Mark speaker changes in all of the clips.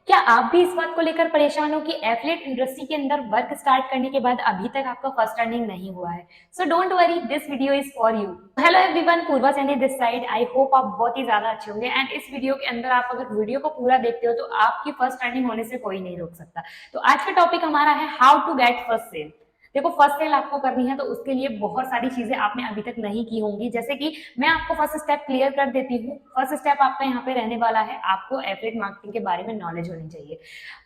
Speaker 1: क्या आप भी इस बात को लेकर परेशान हो कि एफिलिएट इंडस्ट्री के अंदर वर्क स्टार्ट करने के बाद अभी तक आपका फर्स्ट अर्निंग नहीं हुआ है? So don't worry, this video is for you. Hello everyone, Purva Saini this side. I hope आप बहुत ही ज्यादा अच्छे होंगे एंड इस वीडियो के अंदर आप अगर वीडियो को पूरा देखते हो तो आपकी फर्स्ट अर्निंग होने से कोई नहीं रोक सकता। तो आज का टॉपिक हमारा है how to get first sale. देखो, फर्स्ट सेल आपको करनी है तो उसके लिए बहुत सारी चीजें आपने अभी तक नहीं की होंगी। जैसे कि मैं आपको फर्स्ट स्टेप क्लियर कर देती हूँ। फर्स्ट स्टेप आपका यहाँ पे रहने वाला है, आपको एफिलिएट मार्केटिंग के बारे में नॉलेज होनी चाहिए।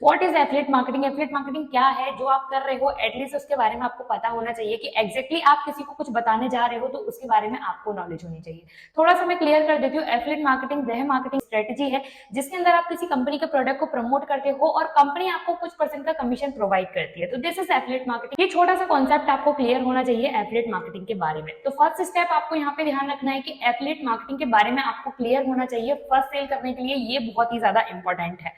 Speaker 1: What is affiliate marketing? Affiliate marketing क्या है जो आप कर रहे हो, एटलीस्ट उसके बारे में आपको पता होना चाहिए कि एग्जैक्टली आप किसी को कुछ बताने जा रहे हो तो उसके बारे में आपको नॉलेज होनी चाहिए। थोड़ा सा मैं क्लियर कर देती हूँ। एफिलिएट मार्केटिंग वह मार्केटिंग स्ट्रेटेजी है जिसके अंदर आप किसी कंपनी के प्रोडक्ट को प्रमोट करते हो और कंपनी आपको कुछ परसेंट का कमीशन प्रोवाइड करती है। तो दिस इज एफिलिएट मार्केटिंग। ये छोटा सा कॉन्सेप्ट आपको क्लियर होना चाहिए एफिलिएट मार्केटिंग के बारे में। तो फर्स्ट स्टेप आपको यहाँ पे ध्यान रखना है कि एफिलिएट मार्केटिंग के बारे में आपको क्लियर होना चाहिए फर्स्ट सेल करने के लिए। ये बहुत ही ज्यादा इंपॉर्टेंट है।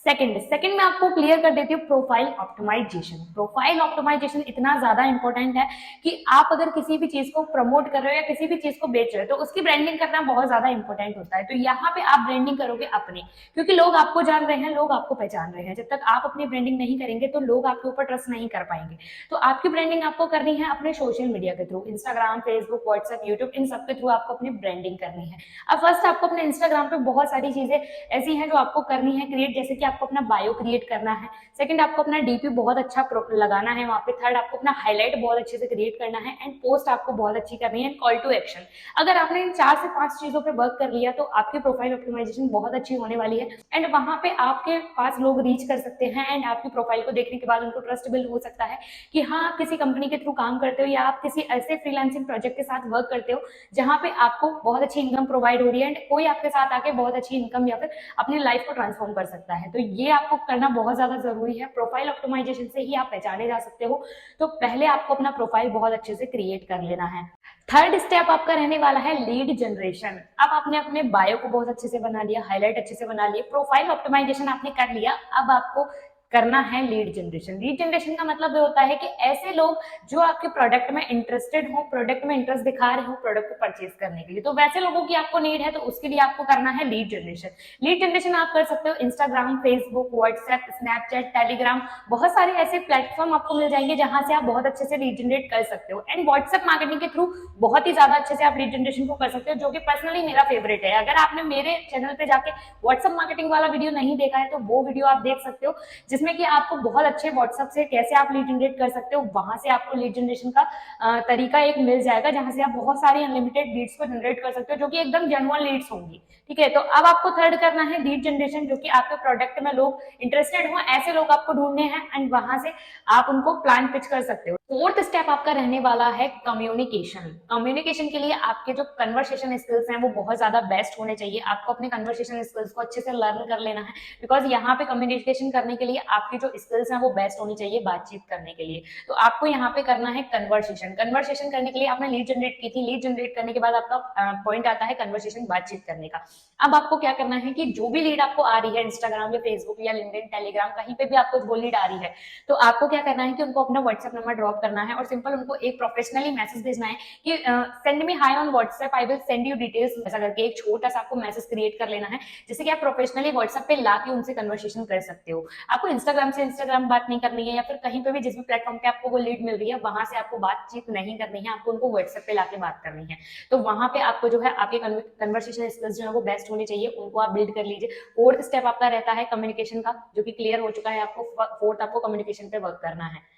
Speaker 1: सेकंड में आपको क्लियर कर देती हूँ प्रोफाइल ऑप्टिमाइजेशन। प्रोफाइल ऑप्टिमाइजेशन इतना ज्यादा इंपॉर्टेंट है कि आप अगर किसी भी चीज को प्रमोट कर रहे हो या किसी भी चीज को बेच रहे हो तो उसकी ब्रांडिंग करना बहुत ज्यादा इंपॉर्टेंट होता है। तो यहाँ पे आप ब्रांडिंग करोगे अपनी, क्योंकि लोग आपको जान रहे हैं, लोग आपको पहचान रहे हैं। जब तक आप अपनी ब्रांडिंग नहीं करेंगे तो लोग आपके ऊपर ट्रस्ट नहीं कर पाएंगे। तो आपकी ब्रांडिंग आपको करनी है अपने सोशल मीडिया के through, Instagram, Facebook, WhatsApp, YouTube, इन सब के थ्रू आपको अपनी ब्रांडिंग करनी है। अब फर्स्ट आपको अपने इंस्टाग्राम पे बहुत सारी चीजें ऐसी हैं जो आपको करनी है क्रिएट, जैसे कि आपको अपना बायो क्रिएट करना है। सेकंड, आपको अपना डीपी बहुत अच्छा लगाना है वहां पे। थर्ड, आपको अपना हाईलाइट बहुत अच्छे से क्रिएट करना है एंड पोस्ट आपको बहुत अच्छी करनी है। कॉल टू एक्शन, अगर आपने इन 4 से 5 चीजों पे वर्क कर लिया तो आपकी प्रोफाइल ऑप्टिमाइजेशन बहुत अच्छी होने वाली है एंड वहां पे आपके पास लोग रीच कर सकते हैं एंड आपकी प्रोफाइल को देखने के बाद उनको ट्रस्ट बिल्ड हो सकता है कि हाँ, आप किसी कंपनी के थ्रू काम करते हो या आप किसी ऐसे फ्रीलांसिंग प्रोजेक्ट के साथ वर्क करते हो जहां पे आपको बहुत अच्छी इनकम प्रोवाइड हो रही है एंड कोई आपके साथ आके बहुत अच्छी इनकम या फिर अपनी लाइफ को ट्रांसफॉर्म कर सकता है। तो ये आपको करना बहुत ज्यादा जरूरी है। प्रोफाइल ऑप्टिमाइजेशन से ही आप पहचाने जा सकते हो। तो पहले आपको अपना प्रोफाइल बहुत अच्छे से क्रिएट कर लेना है। थर्ड स्टेप आपका रहने वाला है लीड जनरेशन। अब आपने अपने बायो को बहुत अच्छे से बना लिया, हाईलाइट अच्छे से बना लिया, प्रोफाइल ऑप्टिमाइजेशन आपने कर लिया। अब आपको करना है लीड जनरेशन। लीड जनरेशन का मतलब ये होता है कि ऐसे लोग जो आपके प्रोडक्ट में इंटरेस्टेड हो, प्रोडक्ट में इंटरेस्ट दिखा रहे हो प्रोडक्ट को परचेज करने के लिए, तो वैसे लोगों की आपको नीड है। तो उसके लिए आपको करना है लीड जनरेशन। लीड जनरेशन आप कर सकते हो Instagram, Facebook, WhatsApp, Snapchat, Telegram, बहुत सारे ऐसे प्लेटफॉर्म आपको मिल जाएंगे जहां से आप बहुत अच्छे से लीड जनरेट कर सकते हो। एंड व्हाट्सएप मार्केटिंग के थ्रू बहुत ही ज्यादा अच्छे से आप लीड जनरेशन को कर सकते हो, जो कि पर्सनली मेरा फेवरेट है। अगर आपने मेरे चैनल पे जाके व्हाट्सएप मार्केटिंग वाला वीडियो नहीं देखा है तो वो वीडियो आप देख सकते हो, जिसमें कि आपको बहुत अच्छे व्हाट्सएप से कैसे आप लीड जनरेट कर सकते हो, वहां से आपको लीड जनरेशन का तरीका एक मिल जाएगा जहां से आप बहुत सारी अनलिमिटेड लीड्स को जनरेट कर सकते हो जो कि एकदम जेन्युइन लीड्स होंगी। ठीक है, तो अब आपको थर्ड करना है लीड जनरेशन, जो कि आपके प्रोडक्ट में लोग इंटरेस्टेड हो, ऐसे लोग आपको ढूंढने हैं एंड वहां से आप उनको प्लान पिच कर सकते हो। फोर्थ स्टेप आपका रहने वाला है कम्युनिकेशन। कम्युनिकेशन के लिए आपके जो कन्वर्सेशन स्किल्स हैं वो बहुत ज्यादा बेस्ट होने चाहिए। आपको अपने कन्वर्सेशन स्किल्स को अच्छे से लर्न कर लेना है, बिकॉज यहाँ पे कम्युनिकेशन करने के लिए आपकी जो स्किल्स हैं वो बेस्ट होनी चाहिए बातचीत करने के लिए। तो आपको यहाँ पे करना है कन्वर्सेशन। कन्वर्सेशन करने के लिए आपने लीड जनरेट की थी, लीड जनरेट करने के बाद आपका पॉइंट आता है कन्वर्सेशन, बातचीत करने का। अब आपको क्या करना है कि जो भी लीड आपको आ रही है इंस्टाग्राम या फेसबुक या लिंक्डइन, टेलीग्राम, कहीं पे भी आपको वो लीड आ रही है, तो आपको क्या करना है कि उनको अपना व्हाट्सएप नंबर ड्रॉप करना है और सिंपल उनको एक प्रोफेशनली मैसेज भेजना है कि send me high on WhatsApp, I will send you details, ऐसा करके एक छोटा सा आपको मैसेज क्रिएट कर लेना है जिससे कि आप प्रोफेशनली व्हाट्सएप पे लाके उनसे कन्वर्सेशन कर सकते हो। आपको इंस्टाग्राम से इंस्टाग्राम बात नहीं करनी है या फिर कहीं पे भी जिस भी प्लेटफॉर्म पे आपको वो लीड मिल रही है वहां से आपको बातचीत नहीं करनी है, आपको उनको व्हाट्सएप पे लाके बात करनी है। तो वहां पे आपको जो है आपके कन्वर्सेशन स्किल्स जो है वो बेस्ट होनी चाहिए, उनको आप बिल्ड कर लीजिए। फोर्थ स्टेप आपका रहता है कम्युनिकेशन का, जो कि क्लियर हो चुका है आपको। फोर्थ आपको कम्युनिकेशन पे वर्क करना है।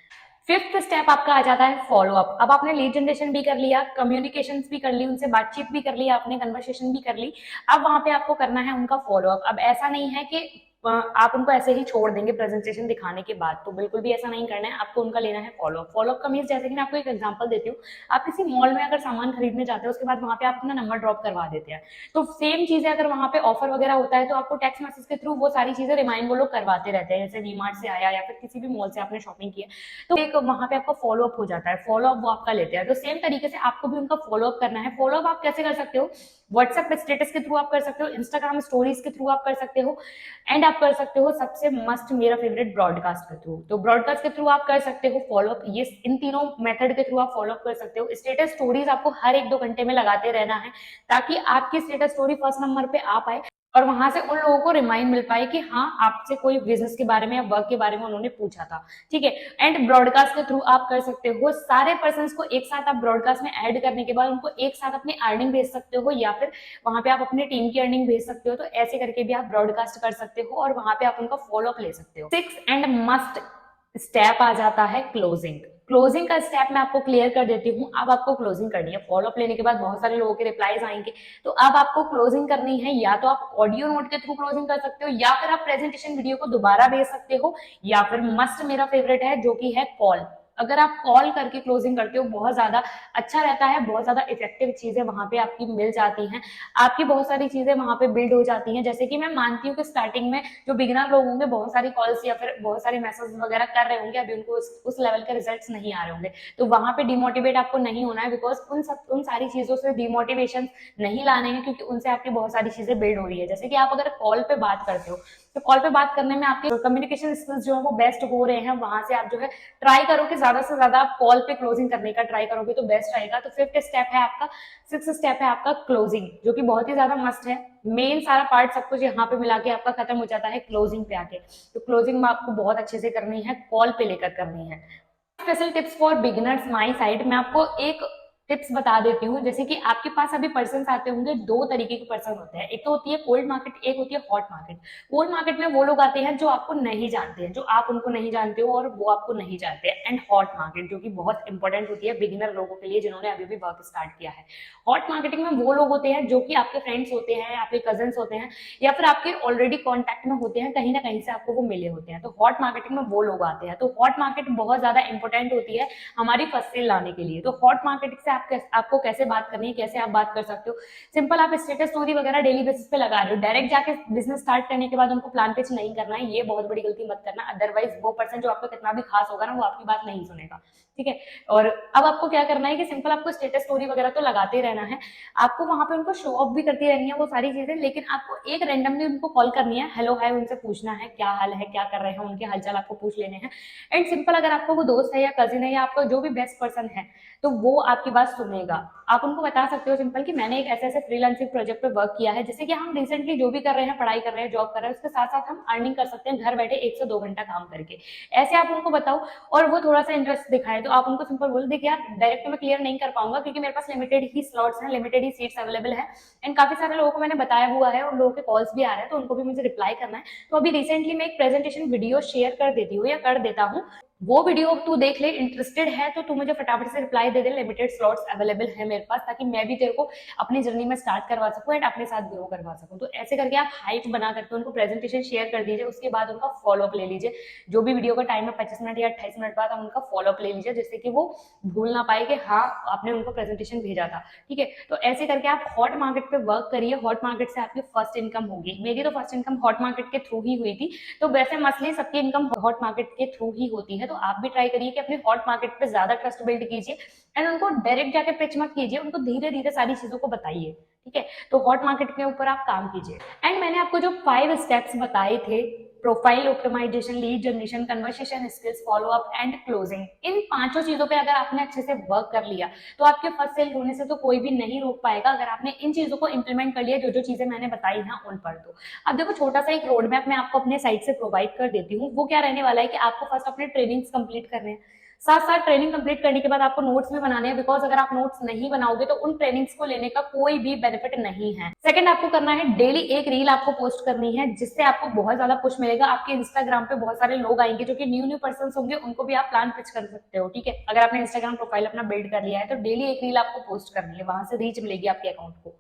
Speaker 1: फिफ्थ स्टेप आपका आ जाता है फॉलो अप। अब आपने लीड जनरेशन भी कर लिया, कम्युनिकेशन भी कर ली, उनसे बातचीत भी कर ली, आपने कन्वर्सेशन भी कर ली। अब वहां पे आपको करना है उनका फॉलो अप। अब ऐसा नहीं है कि आप उनको ऐसे ही छोड़ देंगे प्रेजेंटेशन दिखाने के बाद, तो बिल्कुल भी ऐसा नहीं करना है। आपको उनका लेना है फॉलो अप। फॉलो अप का मीन्स, जैसे कि मैं आपको एक एग्जांपल देती हूँ, आप किसी मॉल में अगर सामान खरीदने जाते हो उसके बाद वहां पे आप अपना नंबर ड्रॉप करवा देते हैं, तो सेम चीजें अगर वहां पे ऑफर वगैरह होता है तो आपको टेक्स्ट मैसेज के थ्रू वो सारी चीजें रिमाइंड वो लोग करवाते रहते हैं। जैसे वीमार्ट से आया या फिर किसी भी मॉल से आपने शॉपिंग किया तो एक वहां पे आपका फॉलो अप हो जाता है, फॉलो अप वो आपका लेते हैं। तो सेम तरीके से आपको भी उनका फॉलो अप करना है। फॉलो अप आप कैसे कर सकते हो? व्हाट्सएप स्टेटस के थ्रू आप कर सकते हो, इंस्टाग्राम स्टोरीज के थ्रू आप कर सकते हो, एंड आप कर सकते हो सबसे मस्ट मेरा फेवरेट ब्रॉडकास्ट के थ्रू। तो ब्रॉडकास्ट के थ्रू आप कर सकते हो फॉलो अप। ये इन तीनों मेथड के थ्रू आप फॉलो अप कर सकते हो। स्टेटस स्टोरीज आपको हर 1-2 घंटे में लगाते रहना है ताकि आपकी स्टेटस स्टोरी फर्स्ट नंबर पे आ पाए और वहां से उन लोगों को रिमाइंड मिल पाए कि हाँ आपसे कोई बिजनेस के बारे में या वर्क के बारे में उन्होंने पूछा था, ठीक है। एंड ब्रॉडकास्ट के थ्रू आप कर सकते हो, सारे पर्सन को एक साथ आप ब्रॉडकास्ट में ऐड करने के बाद उनको एक साथ अपनी अर्निंग भेज सकते हो, या फिर वहां पे आप अपनी टीम की अर्निंग भेज सकते हो। तो ऐसे करके भी आप ब्रॉडकास्ट कर सकते हो और वहां पे आप उनका फॉलोअप ले सकते हो। 6 एंड मस्ट स्टेप आ जाता है क्लोजिंग। क्लोजिंग का स्टेप मैं आपको क्लियर कर देती हूँ। अब आपको क्लोजिंग करनी है, फॉलोअप लेने के बाद बहुत सारे लोगों के रिप्लाईज आएंगे, तो अब आपको क्लोजिंग करनी है। या तो आप ऑडियो नोट के थ्रू क्लोजिंग कर सकते हो, या फिर आप प्रेजेंटेशन वीडियो को दोबारा भेज सकते हो, या फिर मस्ट मेरा फेवरेट है जो कि है कॉल। अगर आप कॉल करके क्लोजिंग करते हो बहुत ज्यादा अच्छा रहता है, बहुत ज्यादा इफेक्टिव चीजें वहां पे आपकी मिल जाती हैं, आपकी बहुत सारी चीजें वहां पे बिल्ड हो जाती हैं। जैसे कि मैं मानती हूँ कि स्टार्टिंग में जो बिगिनर लोग होंगे बहुत सारी कॉल्स या फिर बहुत सारे मैसेज वगैरह कर रहे होंगे, अभी उनको उस लेवल के रिजल्ट्स नहीं आ रहे होंगे, तो वहां पे डिमोटिवेट आपको नहीं होना है, बिकॉज उन सारी चीजों से डिमोटिवेशन नहीं लाने हैं, क्योंकि उनसे आपकी बहुत सारी चीजें बिल्ड हो रही है। जैसे कि आप अगर कॉल पे बात करते हो तो कॉल पे बात करने में आपके कम्युनिकेशन स्किल्स जो है वो बेस्ट हो रहे हैं, वहां से आप जो है ट्राई करो कि ज्यादा से ज्यादा आप कॉल पे क्लोजिंग करने का ट्राई करोगे तो बेस्ट रहेगा। तो 5th स्टेप है आपका, 6th स्टेप है आपका क्लोजिंग, जो कि बहुत ही ज्यादा मस्ट है। मेन सारा पार्ट सब कुछ यहाँ पे मिला के आपका खत्म हो जाता है क्लोजिंग पे आके। तो क्लोजिंग में आपको बहुत अच्छे से करनी है, कॉल पे लेकर करनी है। Special tips for beginners my side, मैं आपको एक टिप्स बता देती हूँ। जैसे कि आपके पास अभी पर्सन आते होंगे, दो तरीके के पर्सन होते हैं, एक तो होती है कोल्ड मार्केट, एक होती है हॉट मार्केट। कोल्ड मार्केट में वो लोग आते हैं जो आपको नहीं जानते हैं, जो आप उनको नहीं जानते हो और वो आपको नहीं जानते हैं। एंड हॉट मार्केट जो कि बहुत इंपॉर्टेंट होती है बिगिनर लोगों के लिए जिन्होंने अभी भी वर्क स्टार्ट किया है। हॉट मार्केटिंग में वो लोग होते हैं जो कि आपके फ्रेंड्स होते हैं, आपके कजन होते हैं, या फिर आपके ऑलरेडी कॉन्टैक्ट में होते हैं, कहीं ना कहीं से आपको वो मिले होते हैं। तो हॉट मार्केटिंग में वो लोग आते हैं। तो हॉट मार्केट बहुत ज्यादा इंपॉर्टेंट होती है हमारी फर्स्ट सेल लाने के लिए। तो हॉट मार्केटिंग से आपको कैसे बात करनी है, कैसे आप बात कर सकते हो, सिंपल आप स्टेटस स्टोरी वगैरह डेली बेसिस पे लगा रहे हो, डायरेक्ट जाके बिजनेस स्टार्ट करने के बाद उनको प्लान पिच नहीं करना है, ये बहुत बड़ी गलती मत करना। अदरवाइज वो पर्सन जो आपका कितना भी खास होगा ना, वो आपकी बात नहीं सुनेगा, ठीक है। और अब आपको क्या करना है कि सिंपल आपको स्टेटस स्टोरी वगैरह तो लगाते रहना है, आपको वहां पे उनको शो ऑफ भी करती रहनी है वो सारी चीजें, लेकिन आपको एक रैंडमली उनको कॉल करनी है, हेलो हाय उनसे पूछना है क्या हाल है, क्या कर रहे हैं, उनके हालचाल आपको पूछ लेने हैं। एंड सिंपल अगर आपको वो दोस्त है या कजिन है या आपका जो भी बेस्ट पर्सन है, तो वो आपकी बात सुनेगा। आप उनको बता सकते हो सिंपल कि मैंने एक ऐसे ऐसे फ्रीलांसिंग प्रोजेक्ट पे वर्क किया है, जैसे कि हम रिसेंटली जो भी कर रहे हैं, पढ़ाई कर रहे हैं, जॉब कर रहे हैं, उसके साथ साथ हम अर्निंग कर सकते हैं घर बैठे 1 से 2 घंटा काम करके। ऐसे आप उनको बताओ और वो थोड़ा सा इंटरेस्ट दिखाए तो आप उनको सिंपल बोल देखिए यार डायरेक्ट मैं क्लियर नहीं कर पाऊंगा क्योंकि मेरे पास लिमिटेड ही स्लॉट्स हैं, लिमिटेड ही सीट्स अवेलेबल है, एंड काफी सारे लोगों को मैंने बताया हुआ है, उन लोगों के कॉल्स भी आ रहे हैं, तो उनको भी मुझे रिप्लाई करना है। तो अभी रिसेंटली मैं एक प्रेजेंटेशन वीडियो शेयर कर देती हूँ या कर देता हूँ, वो वीडियो तू देख ले, इंटरेस्टेड है तो तू मुझे फटाफट से रिप्लाई दे दे, लिमिटेड स्लॉट्स अवेलेबल है मेरे पास, ताकि मैं भी तेरे को अपनी जर्नी में स्टार्ट करवा सकूं एंड अपने साथ ग्रो करवा सकूं। तो ऐसे करके आप हाइप बना करके उनको प्रेजेंटेशन शेयर कर दीजिए, उसके बाद उनका फॉलोअप ले लीजिए। जो भी वीडियो का टाइम है 25 मिनट या 28 मिनट बाद, आप उनका फॉलोअप ले लीजिए, जिससे कि वो भूल ना पाए कि हाँ आपने उनको प्रेजेंटेशन भेजा था, ठीक है। तो ऐसे करके आप हॉट मार्केट पे वर्क करिए, हॉट मार्केट से आपकी फर्स्ट इनकम होगी। मेरी तो फर्स्ट इनकम हॉट मार्केट के थ्रू ही हुई थी, तो वैसे मसले सबकी इनकम हॉट मार्केट के थ्रू ही होती है। तो आप भी ट्राई करिए कि अपने हॉट मार्केट पे ज्यादा ट्रस्ट बिल्ड कीजिए एंड उनको डायरेक्ट जाके पिच मत कीजिए, उनको धीरे धीरे सारी चीजों को बताइए, ठीक है। तो हॉट मार्केट के ऊपर आप काम कीजिए। एंड मैंने आपको जो 5 स्टेप्स बताए थे, profile optimization, lead generation, conversation skills, follow up and closing, इन पांचों चीजों पे अगर आपने अच्छे से वर्क कर लिया तो आपके फर्स्ट सेल होने से तो कोई भी नहीं रोक पाएगा, अगर आपने इन चीजों को इंप्लीमेंट कर लिया जो जो चीजें मैंने बताई ना उन पर। तो अब देखो छोटा सा एक रोड मैप मैं आपको अपने साइट से प्रोवाइड कर देती हूँ। वो क्या रहने वाला है कि आपको फर्स्ट अपने ट्रेनिंग्स कंप्लीट करने हैं, साथ साथ ट्रेनिंग कंप्लीट करने के बाद आपको नोट्स भी बनाने हैं, बिकॉज अगर आप नोट्स नहीं बनाओगे तो उन ट्रेनिंग्स को लेने का कोई भी बेनिफिट नहीं है। सेकंड आपको करना है, डेली एक रील आपको पोस्ट करनी है, जिससे आपको बहुत ज्यादा पुश मिलेगा। आपके इंस्टाग्राम पे बहुत सारे लोग आएंगे जो कि न्यू न्यू पर्सन होंगे, उनको भी आप प्लान पिच कर सकते हो, ठीक है। अगर आपने इंस्टाग्राम प्रोफाइल अपना बिल्ड कर लिया है तो डेली एक रील आपको पोस्ट करनी है, वहां से रीच मिलेगी आपके अकाउंट को।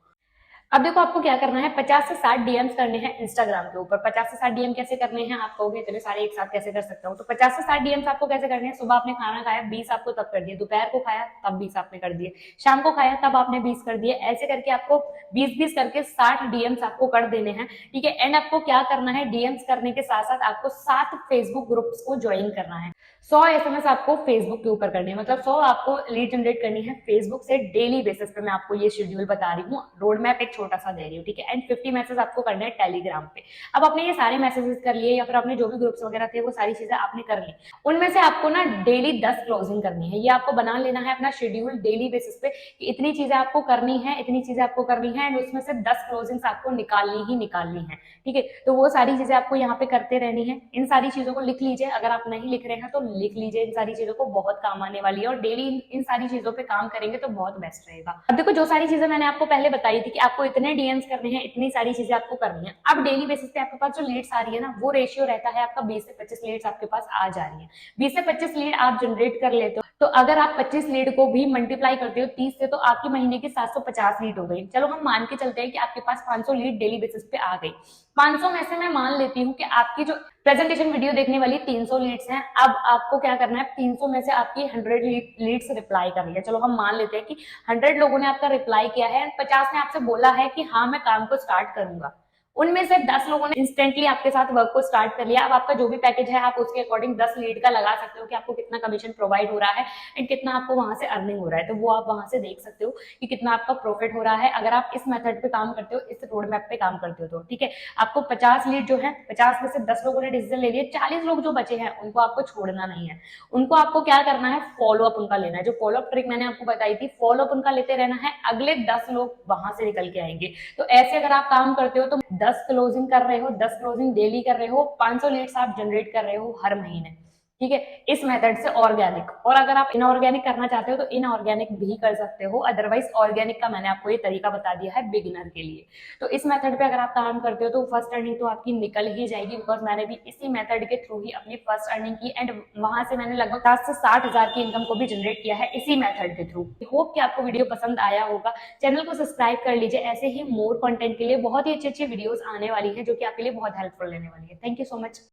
Speaker 1: अब देखो आपको क्या करना है, 50 से 60 डीएम्स करने हैं इंस्टाग्राम के ऊपर। 50 से 60 डीएम कैसे करने हैं, आप कहोगे इतने सारे एक साथ कैसे कर सकता हूँ, तो 50 से 60 डीएम्स आपको कैसे करने हैं, सुबह आपने खाना खाया 20 आपको तब कर दिए, दोपहर को खाया तब 20 आपने कर दिए, शाम को खाया तब आपने 20 कर दिए, ऐसे करके आपको 20-20 करके 60 डीएम्स आपको कर देने हैं, ठीक है। एंड आपको क्या करना है, डीएम्स करने के साथ साथ आपको 7 फेसबुक ग्रुप्स को ज्वाइन करना है। 100 एसएमएस आपको फेसबुक के ऊपर करनी है, मतलब 100 आपको लीड जनरेट करनी है फेसबुक से डेली बेसिस पे। मैं आपको ये शेड्यूल बता रही हूँ, रोड मैप एक छोटा सा दे रही हूँ, ठीक है। एंड 50 मैसेज आपको करने हैं टेलीग्राम पे। अब आपने ये सारे मैसेजेस कर लिए या फिर आपने जो भी ग्रुप्स वगैरह थे वो सारी चीजें आपने कर ली, उनमें से आपको ना डेली 10 क्लोजिंग करनी है। ये आपको बना लेना है अपना शेड्यूल डेली बेसिस पे कि इतनी चीजें आपको करनी है, इतनी चीजें आपको करनी है, एंड उसमें से 10 क्लोजिंग्स आपको निकालनी ही निकालनी है, ठीक है। तो वो सारी चीजें आपको यहाँ पे करते रहनी है। इन सारी चीजों को लिख लीजिए, अगर आप नहीं लिख रहे हैं तो लिख लीजिए, इन सारी चीजों को बहुत काम आने वाली है और डेली इन सारी चीजों पे काम करेंगे तो बहुत बेस्ट रहेगा। अब देखो, जो सारी चीजें मैंने आपको पहले बताई थी कि आपको इतने डीएम्स करने हैं, इतनी सारी चीजें आपको करनी है, अब डेली बेसिस पे आपके पास जो लीड्स आ रही है ना, वो रेशियो रहता है आपका 20 से 25 लीड्स आपके पास आ जा रही है। 20 से 25 लीड आप जनरेट कर लेते हो, तो अगर आप 25 लीड को भी मल्टीप्लाई करते हो 30 से, तो आपकी महीने की 750 लीड हो गई। चलो हम मान के चलते हैं कि आपके पास 500 लीड डेली बेसिस पे आ गई। 500 में से मैं मान लेती हूँ कि आपकी जो प्रेजेंटेशन वीडियो देखने वाली 300 लीड्स हैं, अब आपको क्या करना है, 300 में से आपकी 100 लीड्स रिप्लाई कर रही है। चलो हम मान लेते हैं कि 100 लोगों ने आपका रिप्लाई किया है, 50 ने आपसे बोला है कि हाँ मैं काम को स्टार्ट करूंगा। उनमें से 10 लोगों ने इंस्टेंटली आपके साथ वर्क को स्टार्ट कर लिया। अब आपका जो भी पैकेज है आप उसके अकॉर्डिंग 10 लीड का लगा सकते हो कि आपको कितना कमीशन प्रोवाइड हो रहा है एंड कितना आपको वहां से अर्निंग हो रहा है, तो वो आप वहां से देख सकते हो कि कितना आपका प्रॉफिट हो रहा है अगर आप इस मेथड पे काम करते हो, इस रोड मैप पे काम करते हो तो, ठीक है। आपको 50 लीड जो है, 50 में से 10 लोगों ने डिसीजन ले लिया, 40 लोग जो बचे हैं उनको आपको छोड़ना नहीं है। उनको आपको क्या करना है, फॉलो अप उनका लेना है। जो फॉलो अप ट्रिक मैंने आपको बताई थी, फॉलो अप उनका लेते रहना है, अगले 10 लोग वहां से निकल के आएंगे। तो ऐसे अगर आप काम करते हो तो 10 क्लोजिंग कर रहे हो, 10 क्लोजिंग डेली कर रहे हो, 500 लीड्स आप जनरेट कर रहे हो हर महीने, ठीक है, इस मेथड से ऑर्गेनिक। और अगर आप इनऑर्गेनिक करना चाहते हो तो इनऑर्गेनिक भी कर सकते हो, अदरवाइज ऑर्गेनिक का मैंने आपको ये तरीका बता दिया है बिगिनर के लिए। तो इस मेथड पे अगर आप काम करते हो तो फर्स्ट अर्निंग तो आपकी निकल ही जाएगी, बिकॉज मैंने भी इसी मेथड के थ्रू ही अपनी फर्स्ट अर्निंग की एंड वहां से मैंने लगभग 50 से 60 हजार की इनकम को भी जनरेट किया है इसी मेथड के थ्रू। होप कि आपको वीडियो पसंद आया होगा। चैनल को सब्सक्राइब कर लीजिए, ऐसे ही मोर कंटेंट के लिए बहुत ही अच्छी अच्छी वीडियोस आने वाली है जो कि आपके लिए बहुत हेल्पफुल रहने वाली है। Thank you so much.